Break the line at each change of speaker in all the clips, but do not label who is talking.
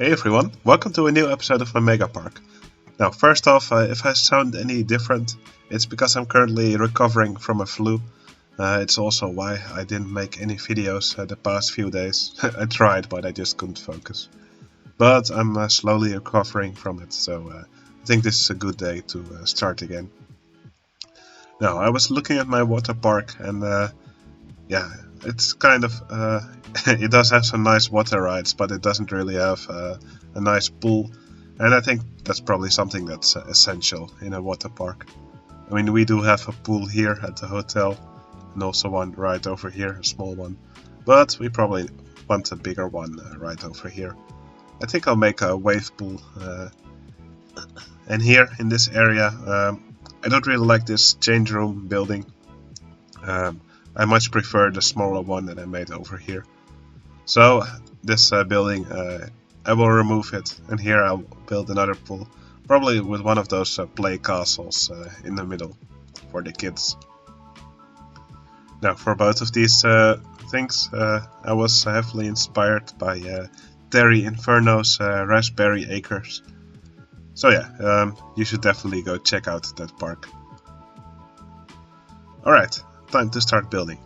Hey everyone, welcome to a new episode of my Megapark. Now, first off, if I sound any different, it's because I'm currently recovering from a flu. It's also why I didn't make any videos the past few days. I tried, but I just couldn't focus. But I'm slowly recovering from it, so I think this is a good day to start again. Now, I was looking at my water park, and yeah, it's kind of it does have some nice water rides, but it doesn't really have a nice pool, and I think that's probably something that's essential in a water park. I mean, we do have a pool here at the hotel, and also one right over here, a small one, but we probably want a bigger one right over here. I think I'll make a wave pool, and here in this area, I don't really like this change room building. I much prefer the smaller one that I made over here. So this building, I will remove it, and here I'll build another pool, probably with one of those play castles in the middle for the kids. Now, for both of these things, I was heavily inspired by Terry Inferno's Raspberry Acres. So yeah, you should definitely go check out that park. Alright, time to start building.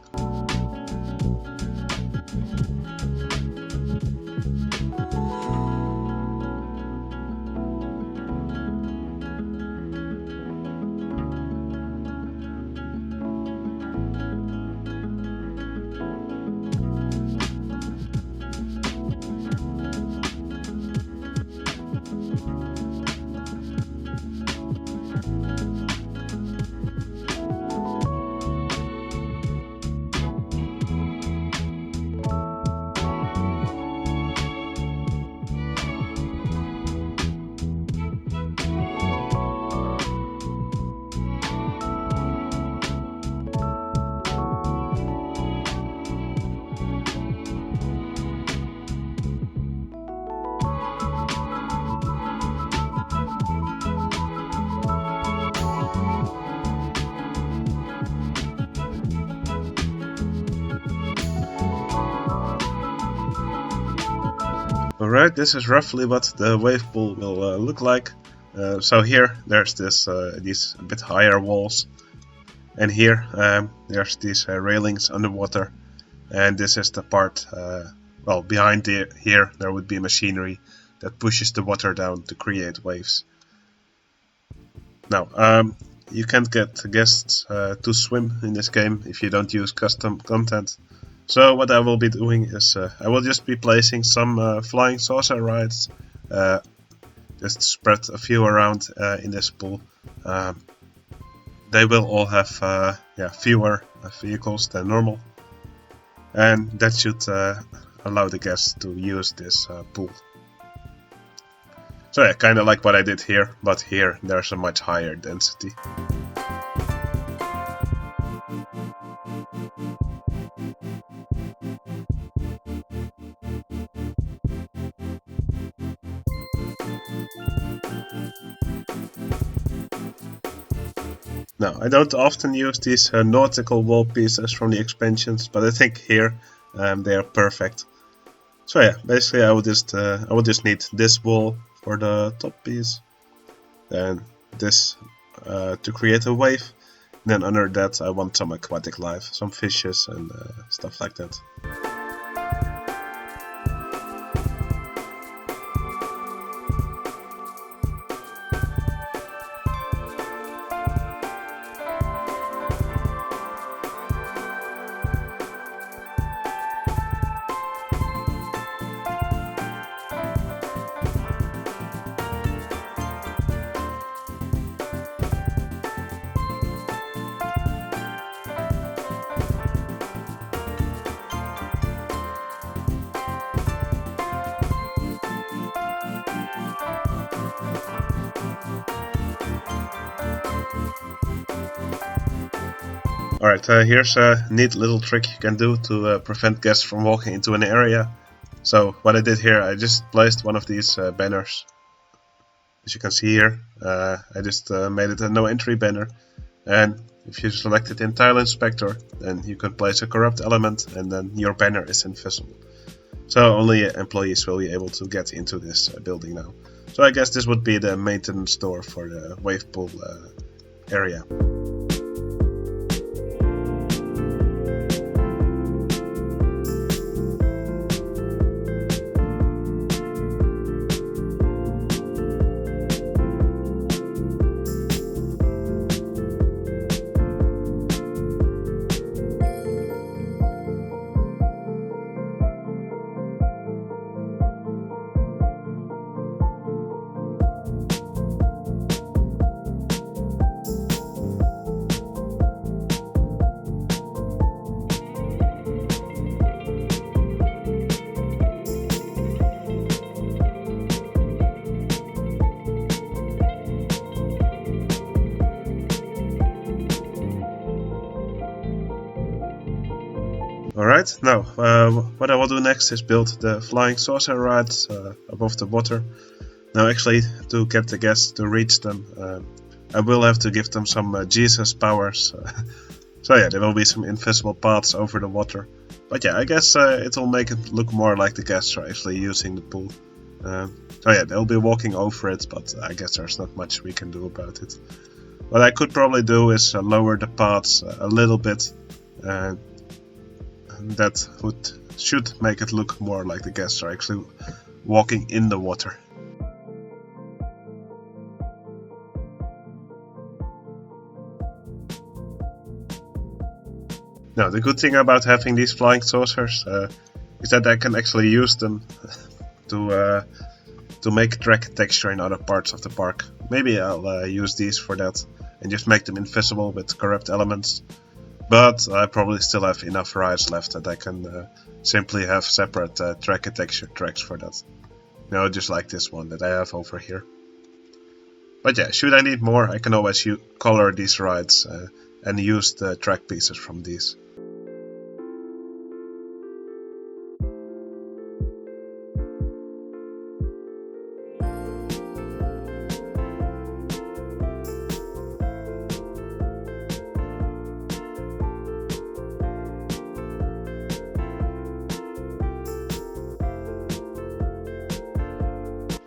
Alright, this is roughly what the wave pool will look like. So here there's these a bit higher walls, and here there's these railings underwater, and this is the part, well, behind here there would be machinery that pushes the water down to create waves. Now, you can't get guests to swim in this game if you don't use custom content. So what I will be doing is I will just be placing some flying saucer rides, just spread a few around in this pool. They will all have fewer vehicles than normal, and that should allow the guests to use this pool. So yeah, kind of like what I did here, but here there's a much higher density. Now, I don't often use these nautical wall pieces from the expansions, but I think here they are perfect. So yeah, basically I will just need this wall for the top piece, then this to create a wave, and then under that I want some aquatic life, some fishes and stuff like that. Alright, here's a neat little trick you can do to prevent guests from walking into an area. So what I did here, I just placed one of these banners. As you can see here, I just made it a no entry banner, and if you select it in Tile Inspector, then you can place a corrupt element and then your banner is invisible. So only employees will be able to get into this building now. So I guess this would be the maintenance door for the wave pool area. Alright, now what I will do next is build the flying saucer rides above the water. Now actually, to get the guests to reach them, I will have to give them some Jesus powers. So yeah, there will be some invisible paths over the water. But yeah, I guess it will make it look more like the guests are actually using the pool. So yeah, they'll be walking over it, but I guess there's not much we can do about it. What I could probably do is lower the paths a little bit. That should make it look more like the guests are actually walking in the water. Now the good thing about having these flying saucers is that I can actually use them to make track texture in other parts of the park. Maybe I'll use these for that and just make them invisible with corrupt elements. But I probably still have enough rides left that I can simply have separate track texture tracks for that. Just like this one that I have over here. But yeah, should I need more, I can always color these rides and use the track pieces from these.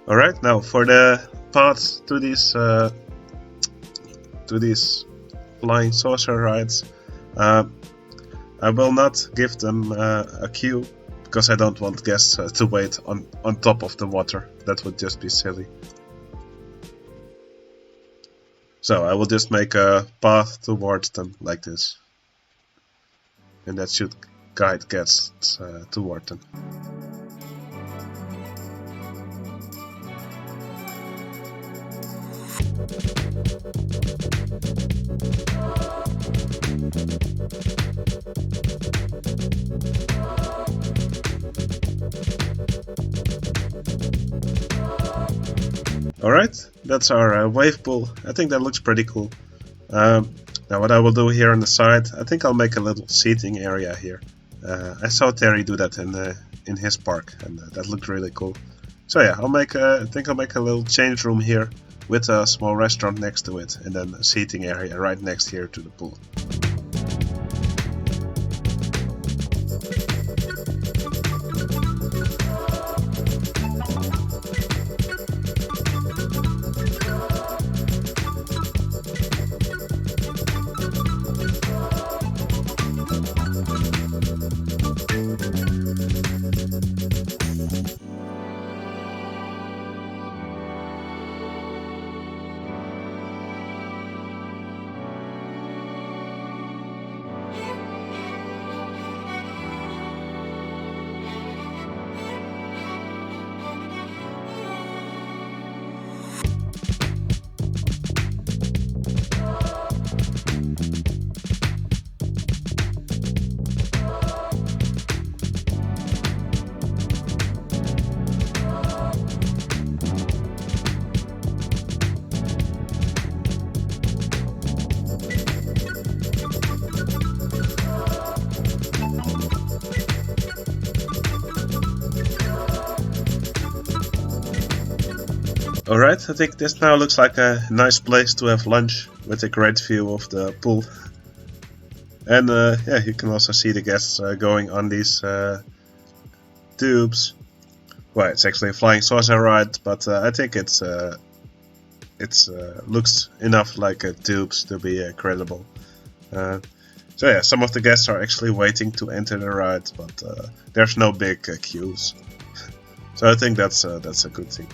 Alright, now for the paths to these flying saucer rides, I will not give them a queue because I don't want guests to wait on top of the water. That would just be silly. So I will just make a path towards them like this, and that should guide guests toward them. Alright, that's our wave pool. I think that looks pretty cool. Now what I will do here on the side, I think I'll make a little seating area here. I saw Terry do that in his park, and that looked really cool. So yeah, I think I'll make a little change room here with a small restaurant next to it, and then a seating area right next here to the pool. Alright, I think this now looks like a nice place to have lunch with a great view of the pool. And yeah, you can also see the guests going on these tubes. Well, it's actually a flying saucer ride, but I think it's looks enough like tubes to be credible. So yeah, some of the guests are actually waiting to enter the ride, but there's no big queues. So I think that's a good thing.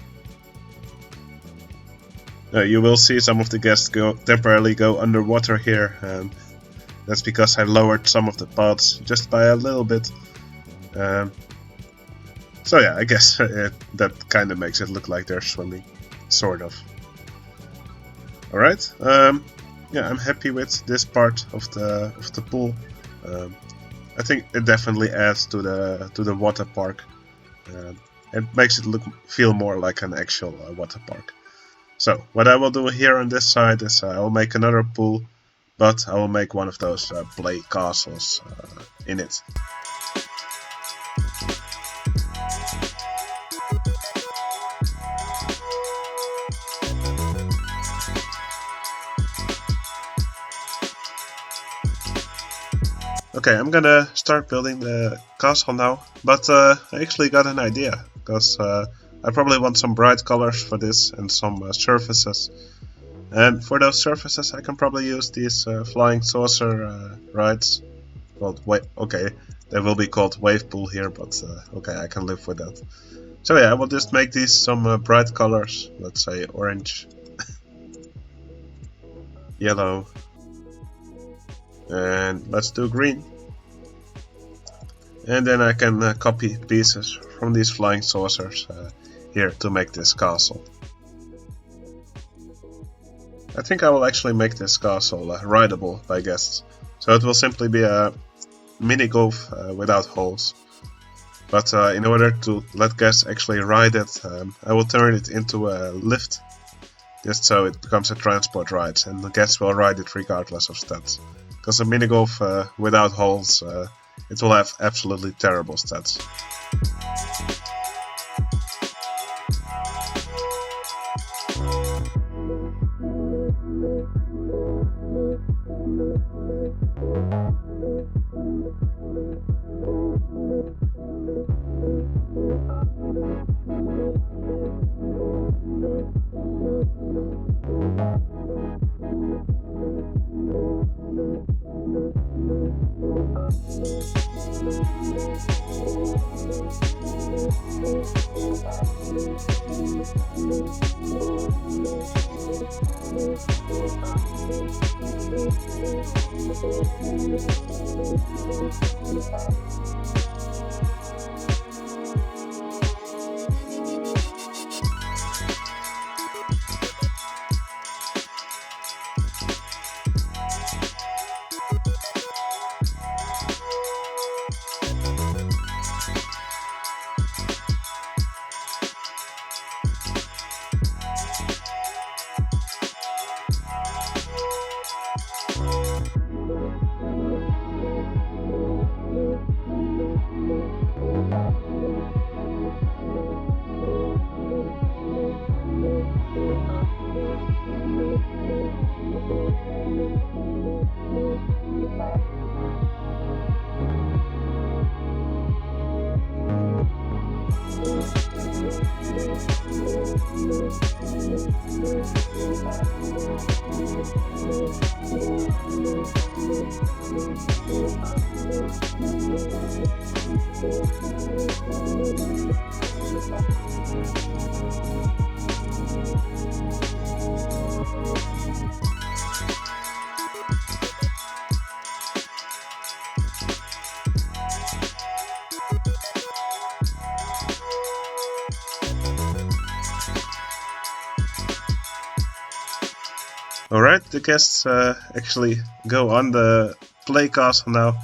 You will see some of the guests temporarily go underwater here. That's because I lowered some of the pods just by a little bit. So yeah, I guess that kind of makes it look like they're swimming, sort of. Alright, yeah, I'm happy with this part of the pool. I think it definitely adds to the water park. It makes it feel more like an actual water park. So what I will do here on this side is I will make another pool, but I will make one of those play castles in it. Okay, I'm gonna start building the castle now, but I actually got an idea, because I probably want some bright colors for this and some surfaces. And for those surfaces I can probably use these flying saucer rides. Well, okay, they will be called wave pool here, but okay, I can live with that. So yeah, I will just make these some bright colors, let's say orange, yellow, and let's do green. And then I can copy pieces from these flying saucers here to make this castle. I think I will actually make this castle rideable by guests, so it will simply be a mini golf without holes. But in order to let guests actually ride it, I will turn it into a lift, just so it becomes a transport ride, and the guests will ride it regardless of stats. Because a mini golf without holes, it will have absolutely terrible stats. Alright, the guests actually go on the play castle now.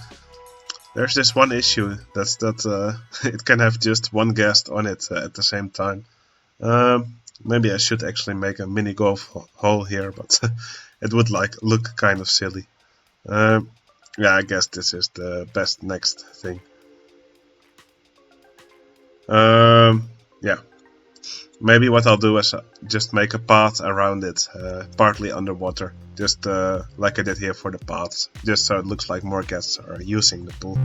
There's this one issue, that's that it can have just one guest on it at the same time. Maybe I should actually make a mini golf hole here, but it would look kind of silly. Yeah, I guess this is the best next thing. Yeah. Maybe what I'll do is just make a path around it, partly underwater, just like I did here for the paths, just so it looks like more guests are using the pool.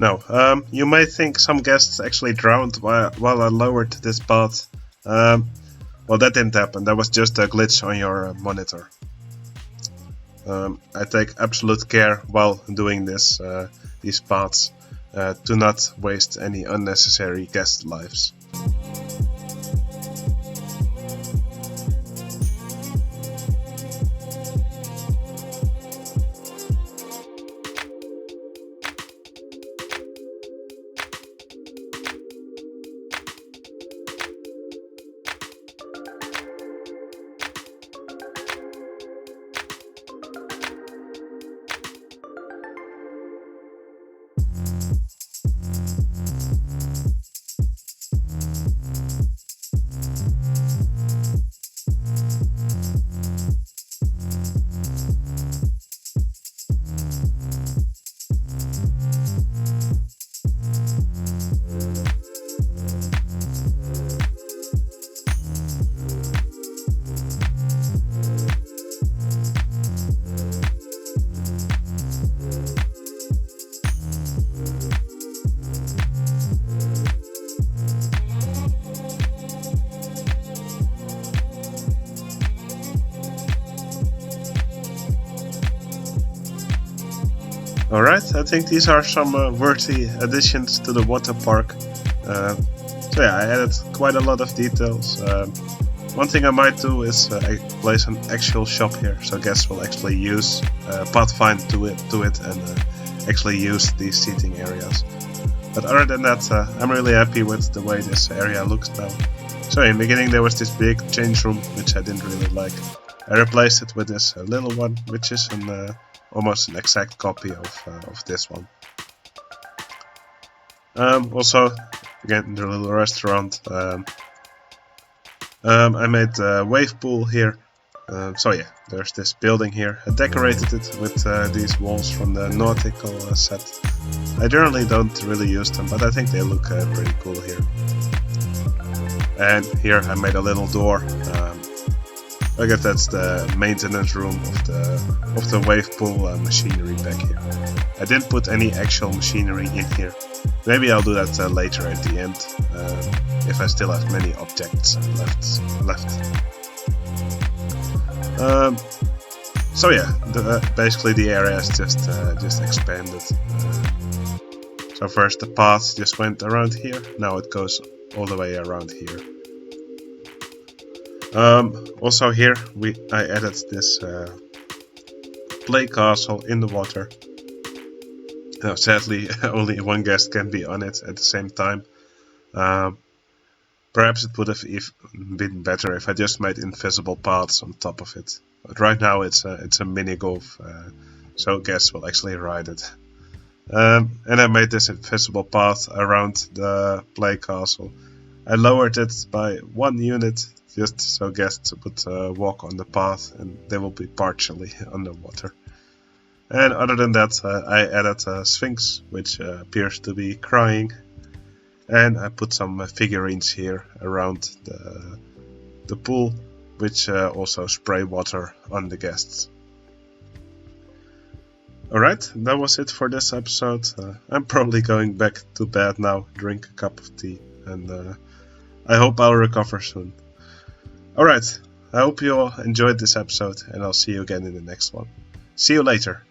Now, you may think some guests actually drowned while I lowered this path. Well, that didn't happen. That was just a glitch on your monitor. I take absolute care while doing these paths to not waste any unnecessary guest lives. Alright, I think these are some worthy additions to the water park. So yeah, I added quite a lot of details. One thing I might do is place an actual shop here, so guests will actually use Pathfind to it and actually use these seating areas. But other than that, I'm really happy with the way this area looks now. So in the beginning there was this big change room, which I didn't really like. I replaced it with this little one, which is almost an exact copy of this one. Also, again, the little restaurant. I made a wave pool here. So yeah, there's this building here. I decorated it with these walls from the nautical set. I generally don't really use them, but I think they look pretty cool here. And here I made a little door. I guess that's the maintenance room of the wave pool machinery back here. I didn't put any actual machinery in here. Maybe I'll do that later at the end, if I still have many objects left. So yeah, basically the area is just expanded. So first the path just went around here. Now it goes all the way around here. Also here I added this play castle in the water. Now sadly only one guest can be on it at the same time. Perhaps it would have been better if I just made invisible paths on top of it. But right now it's a mini golf, so guests will actually ride it. And I made this invisible path around the play castle. I lowered it by 1 unit, just so guests would walk on the path and they will be partially underwater. And other than that, I added a sphinx, which appears to be crying. And I put some figurines here around the pool, which also spray water on the guests. Alright, that was it for this episode. I'm probably going back to bed now, drink a cup of tea, and I hope I'll recover soon. Alright, I hope you all enjoyed this episode, and I'll see you again in the next one. See you later.